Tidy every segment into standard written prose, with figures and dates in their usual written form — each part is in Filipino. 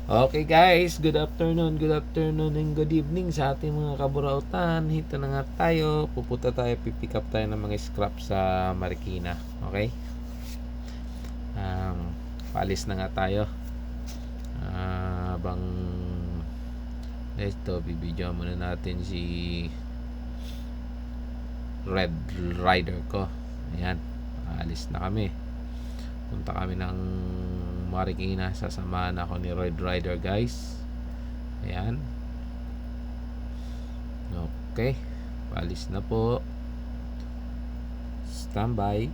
Okay guys, good afternoon and good evening sa ating mga kaburautan. Hito na nga tayo, pupunta tayo, pipick up tayo ng mga scrap sa Marikina. Okay? Paalis na nga tayo. Habang ito, bibidyo muna natin si Red Rider ko. Ayan, alis na kami. Punta kami ng Marikina, sasamahan ako ni Red Rider guys. Ayan. Okay, paalis na po. Standby.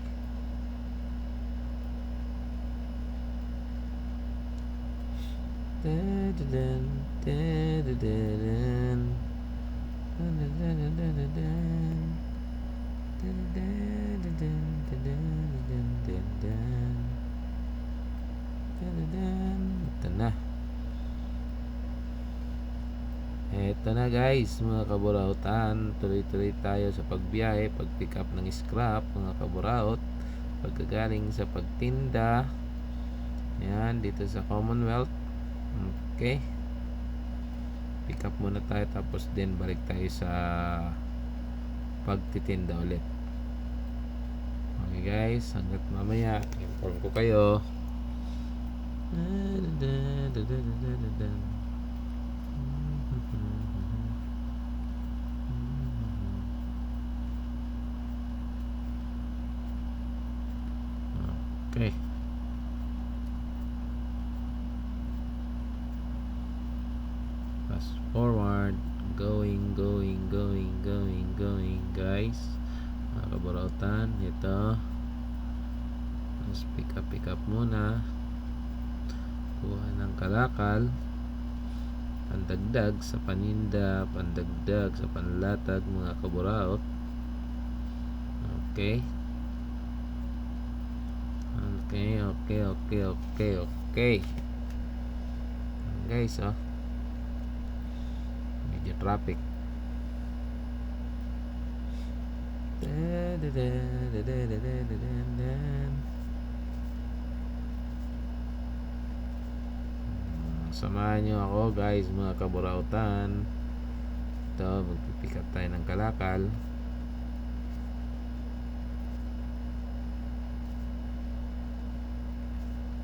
Ito na. Ito na guys, mga kaburautan. Tuloy-tuloy tayo sa pagbiyahe, pag-pick up ng scrap, mga kaburaut. Pagkagaling sa pagtinda. Yan, dito sa Commonwealth. Okay. Pick up muna tayo, tapos din balik tayo sa pagtitinda ulit. Okay guys, hanggat mamaya, inform ko kayo. Okay. Fast forward. Going guys. Mga kaburautan, ito. Let's pick up muna. Kuha ng kalakal. Pandagdag sa paninda, pandagdag sa panlatag, mga kaburaot. Okay. Okay. Guys, medyo traffic. Samahan nyo ako guys, mga kaburautan. Ito, magpipick up tayo ng kalakal.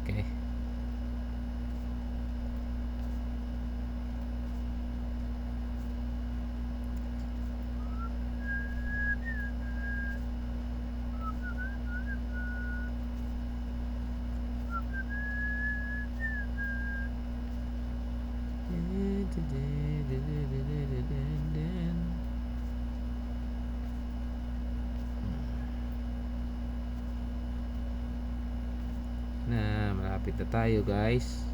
Okay. Na, malapit na tayo guys.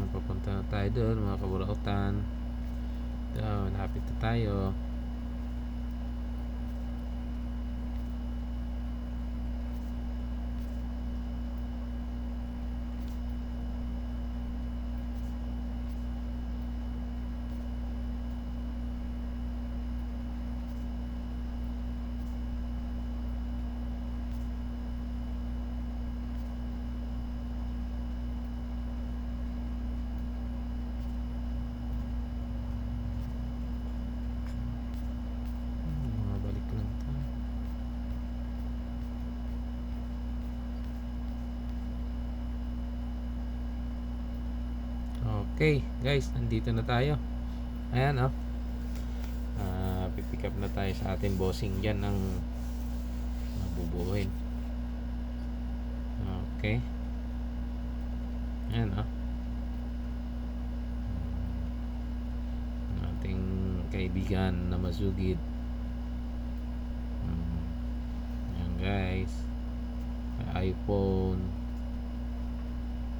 Papunta na tayo doon, mga kaburautan. Ito, malapit na tayo. Okay, guys, nandito na tayo. Ayan, oh. Pipick up na tayo sa ating bossing dyan ng mabubuhin. Okay. Ayan, oh. Ating kaibigan na masugid. Ayan, guys. May iPhone.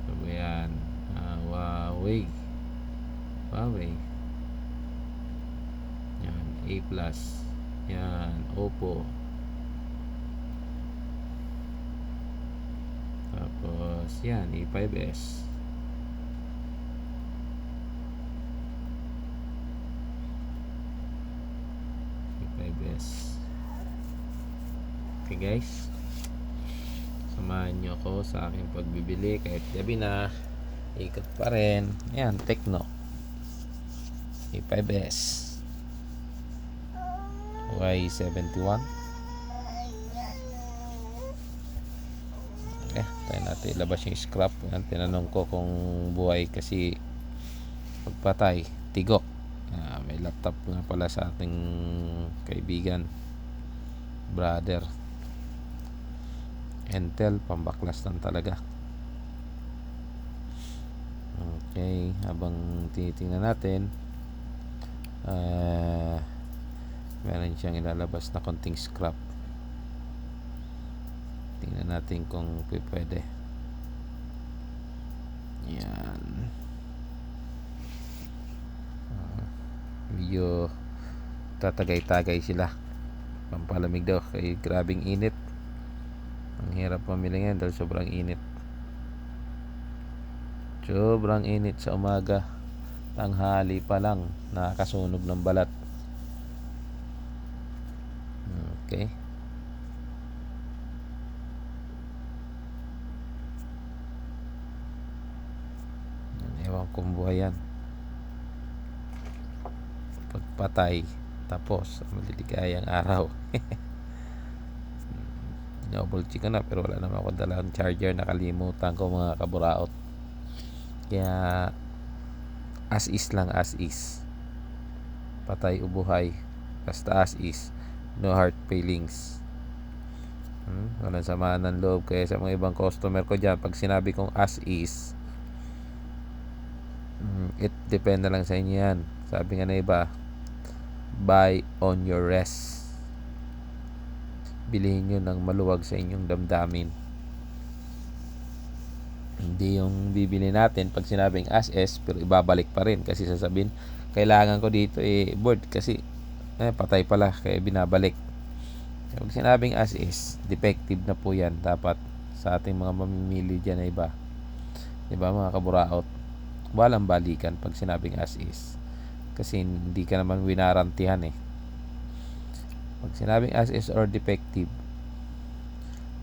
Sabi yan. Huawei. Yan, A+. Yan, Oppo. Tapos, yan, A5s. Okay, guys. Samahan nyo ako sa aking pagbibili kahit gabi na. Ikot pa rin. Yan, Tecno A5s Y71. Tayo natin ilabas yung scrap. Yan, tinanong ko kung buhay kasi pagpatay, tigo. May laptop nga pala sa ating kaibigan, brother. Intel, pambaklas lang talaga. Okay, habang tinitingnan natin, meron siyang ilalabas na konting scrap. Tingnan natin kung pwede. Yan. Medyo tatagay-tagay sila. Pampalamig daw kay grabing init. Ang hirap mamili ngayon dahil sobrang init. Sobrang init sa umaga. Tanghali pa lang nakakasunog ng balat. Okay. Ewan kung buhay yan. Pagpatay, tapos maliligayang araw. Double check na pero wala naman ako dalang charger. Nakalimutan ko, mga kaburaot. Kaya as is lang, as is. Patay o buhay, basta as is. No hard feelings. Walang samaan ng loob. Kaya sa mga ibang customer ko dyan, pag sinabi kong as is, it depende lang sa inyo yan. Sabi nga na iba, buy on your rest. Bilihin nyo ng maluwag sa inyong damdamin. Hindi yung bibili natin pag sinabing as is pero ibabalik pa rin kasi sasabihin kailangan ko dito board kasi patay pala kaya binabalik. Pag sinabing as is, defective na po yan. Dapat sa ating mga mamimili dyan na iba, diba mga kaburaot, walang balikan pag sinabing as is kasi hindi ka naman winarantihan Pag sinabing as is or defective,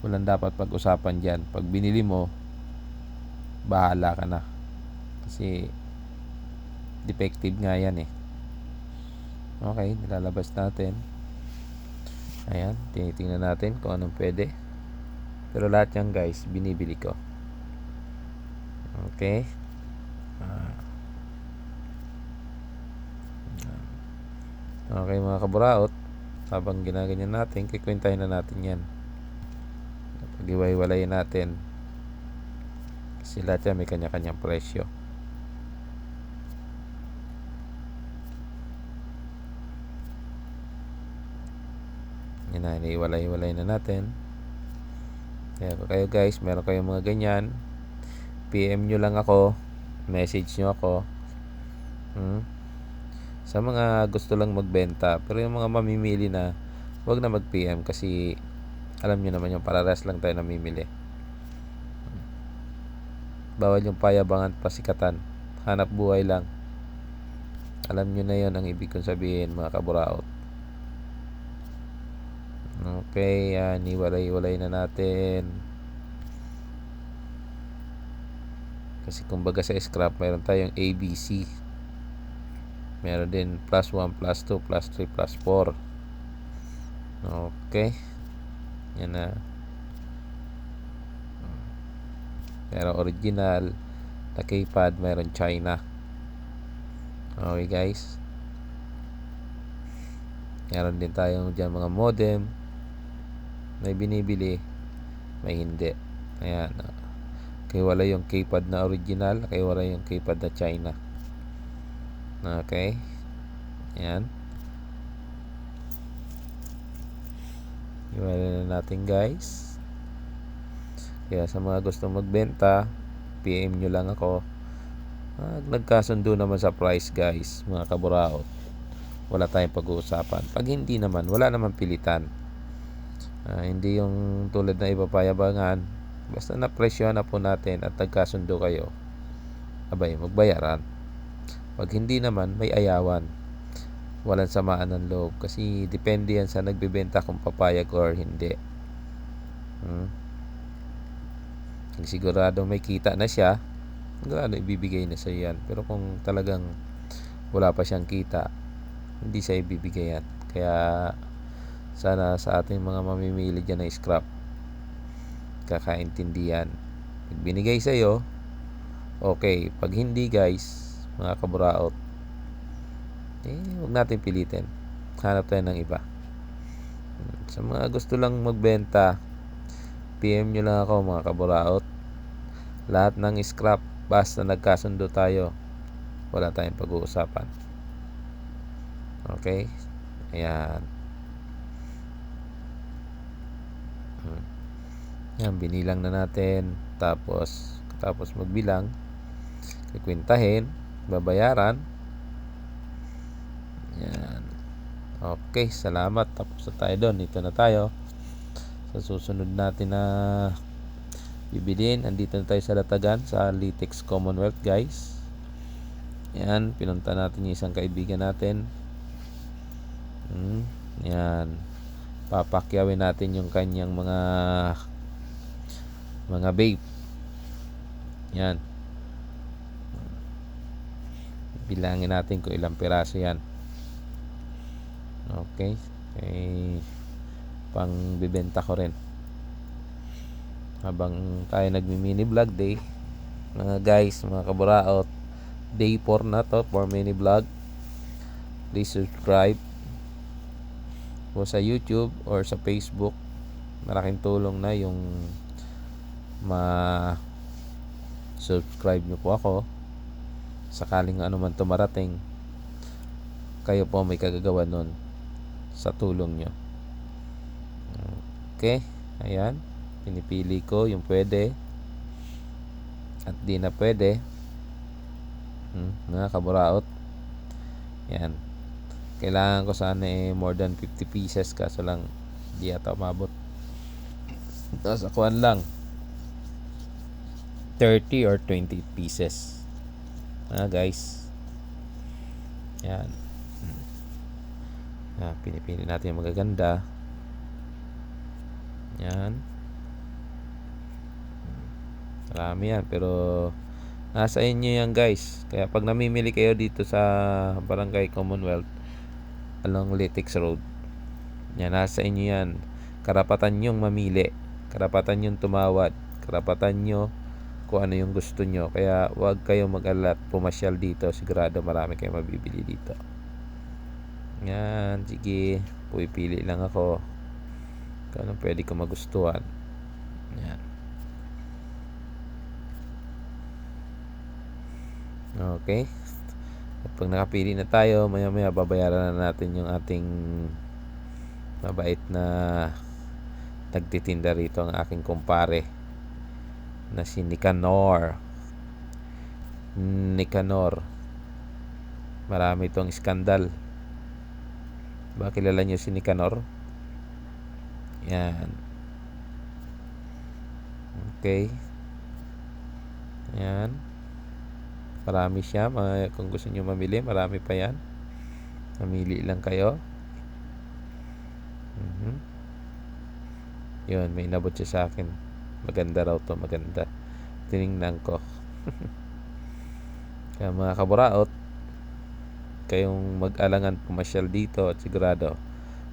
walang dapat pag-usapan dyan. Pag binili mo, bahala ka na kasi defective nga yan Okay, nilalabas natin. Ayan, tinitingnan natin kung anong pwede. Pero lahat yan guys, binibili ko. Okay. Okay mga kaburaot, habang ginaganyan natin, kikwentahin na natin yan. Pag-iwaiwalayin natin kasi lahat yan may kanya-kanyang presyo. Yan na, iniiwalay-iwalay na natin. Kaya kayo guys, meron kayong mga ganyan, PM nyo lang ako, message nyo ako. Sa mga gusto lang magbenta, pero yung mga mamimili na, wag na mag-PM kasi alam nyo naman yung pararas lang tayo namimili. Bawal yung payabangan, pasikatan. Hanap buhay lang. Alam nyo na yon ang ibig kong sabihin, mga kaburaot. Okay, yan, iwalay-iwalay na natin. Kasi kumbaga sa scrap, mayroon tayong ABC. Meron din plus 1, plus 2, plus 3, plus 4. Okay. Yan na. Pero original na keypad, mayroon China. Okay guys. Meron din tayong dyan mga modem. May binibili, may hindi. Ayan. Kaya wala yung keypad na original, kaya wala yung keypad na China. Okay. Ayan. Iwala na natin guys. Kaya sa mga gustong magbenta, PM nyo lang ako. Nagkasundo naman sa price guys, mga kaburaot. Wala tayong pag-uusapan. Pag hindi naman, wala naman pilitan. Hindi yung tulad na ipapayabangan. Basta na-presyo na po natin at nagkasundo kayo, abay, magbayaran. Pag hindi naman, may ayawan. Walang samaan ng loob. Kasi depende yan sa nagbebenta kung papayag or hindi. Kung sigurado may kita na siya, sigurado ibibigay na sa yan. Pero kung talagang wala pa siyang kita, hindi siya ibibigay yan. Kaya sana sa ating mga mamimili dyan ng scrap, kakaintindihan. Pag binigay sa'yo, okay. Pag hindi guys, mga kaburaot, huwag natin pilitin. Hanap tayo ng iba. Sa mga gusto lang magbenta, PM nyo lang ako mga kaburaot. Lahat ng scrap, basta nagkasundo tayo, wala tayong pag-uusapan. Okay? Ayan. Yan, binilang na natin. Tapos magbilang, kikwintahin, babayaran. Yan. Okay, salamat. Tapos na tayo doon. Dito na tayo. Sa susunod natin na bibilin, andito na tayo sa Latagan, sa Litex Commonwealth guys. Yan, pinunta natin yung isang kaibigan natin. Yan. Papakyawin natin yung kanyang mga vape. Yan. Bilangin natin kung ilang piraso yan. Okay. Pang bibenta ko rin. Habang tayo nagmi-mini vlog day, mga guys, mga kaburaot, day 4 na to for mini vlog. Please subscribe o sa YouTube or sa Facebook. Malaking tulong na yung ma-subscribe nyo po ako. Sakaling ano man tumarating, kayo po may kagagawa nun sa tulong nyo. Okay, ayan, pinipili ko yung pwede at di na pwede. Mga kaburaot, yan, kailangan ko sana more than 50 pieces, kaso lang di ata umabot. Tapos akuan lang 30 or 20 pieces. Guys, yan. Pinipili natin yung magaganda. Yan. Marami yan, pero nasa inyo yan guys. Kaya pag namimili kayo dito sa Barangay Commonwealth along Litex Road, yan, nasa inyo yan. Karapatan nyong mamili, karapatan nyong tumawad, karapatan nyo kung ano yung gusto nyo. Kaya huwag kayong mag-alat, pumasyal dito. Sigurado marami kayong mabibili dito. Yan, sige, pupili lang ako kung anong pwede ko magustuhan. Yan. Okay. At pag nakapili na tayo, maya babayaran na natin yung ating mabait na nagtitinda rito, ang aking kumpare na si Nicanor. Marami itong iskandal. Ba kilala niyo si Nicanor? Yan. Okay. Yan. Marami siya. Kung gusto niyo mamili, marami pa yan. Mamili lang kayo. Yun, may inabot siya sa akin. Maganda raw to, maganda. Tiningnan ko. Kaya mga kaburaot, kayong mag-alangan pumasyal dito at sigurado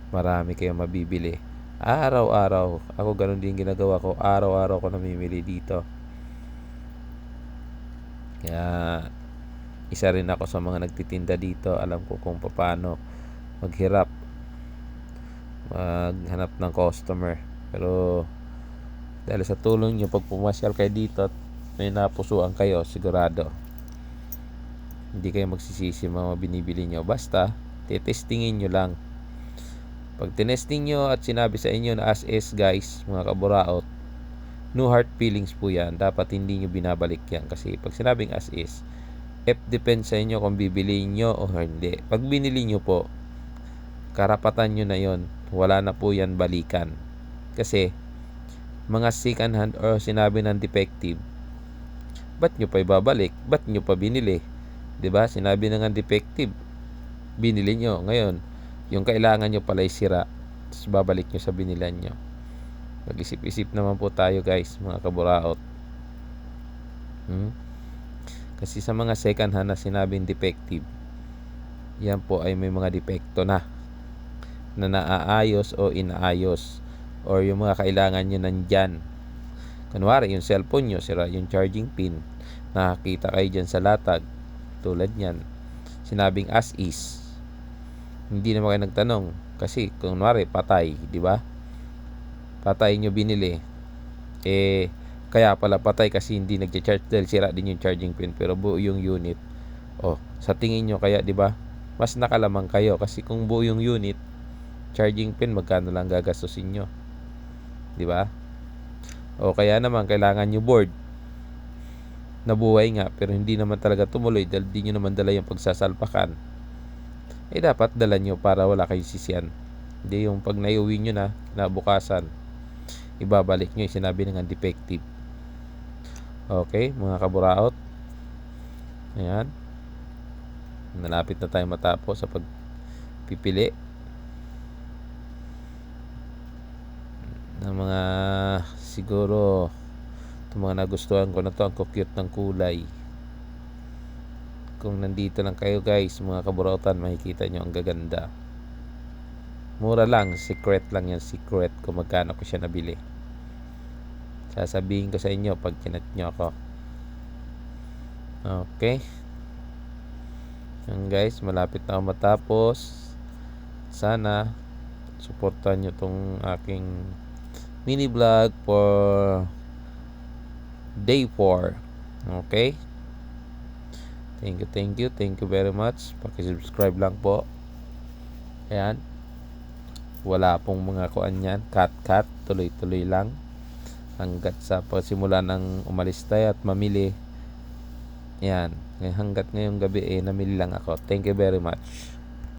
marami kayong mabibili. Araw-araw. Ako ganun din ginagawa ko. Araw-araw ko namimili dito. Kaya isa rin ako sa mga nagtitinda dito. Alam ko kung paano maghirap, maghanap ng customer. Pero dahil sa tulong nyo, pag pumasyal kayo dito at may napusuan kayo, sigurado hindi kayo magsisisi mga binibili nyo. Basta testingin nyo lang. Pag tinesting nyo at sinabi sa inyo na as is, guys, mga kaburaot, no hard feelings po yan. Dapat hindi nyo binabalik yan. Kasi pag sinabing as is, depends sa inyo kung bibili nyo o hindi. Pag binili nyo po, karapatan nyo na yon. Wala na po yan balikan. Kasi mga second hand or sinabi ng defective, ba't nyo pa ibabalik? Ba't nyo pa binili? 'Di ba? Sinabi na nga defective, binili nyo. Ngayon, yung kailangan nyo pala sira, tapos babalik nyo sa binilan nyo. Mag-isip-isip naman po tayo, guys, mga kaburaot. Kasi sa mga second hand na sinabing defective, yan po ay may mga depekto na naaayos o inaayos, or yung mga kailangan nyo nandyan. Kunwari, yung cellphone nyo, sira yung charging pin, nakakita kayo dyan sa latag, tulad nyan, sinabing as is, hindi naman kayo nagtanong. Kasi kunwari patay, di ba? Patay nyo binili, kaya pala patay kasi hindi nagcha-charge dahil sira din yung charging pin, pero buo yung unit. Sa tingin nyo kaya, di ba, mas nakalamang kayo. Kasi kung buo yung unit, charging pin, magkano lang gagastusin nyo, di ba? O kaya naman kailangan nyo board, nabuhay nga pero hindi naman talaga tumuloy dahil di nyo naman dala yung pagsasalpakan, dapat dala nyo para wala kayong sisiyan. Hindi yung pag naiuwi nyo na, nabukasan, ibabalik nyo yung sinabi ng defective. Okay, mga kaburaot, ayan, nalapit na tayo matapos sa pagpipili ng mga, siguro itong mga nagustuhan ko na to. Ang cute ng kulay. Kung nandito lang kayo, guys, mga kaburautan, makikita nyo ang gaganda. Mura lang, secret lang yan, secret kung magkano ko siya nabili. Sasabihin ko sa inyo pag kinat nyo ako. Okay, yan, guys, malapit na ako matapos. Sana supportan nyo tong aking mini vlog for day 4. Okay, thank you very much. Paki-subscribe lang po. Ayan, wala pong mga kuan yan, cut, tuloy lang hanggat sa pagsimula ng umalis tayo at mamili. Yan, hanggat ngayong gabi namili lang ako. Thank you very much.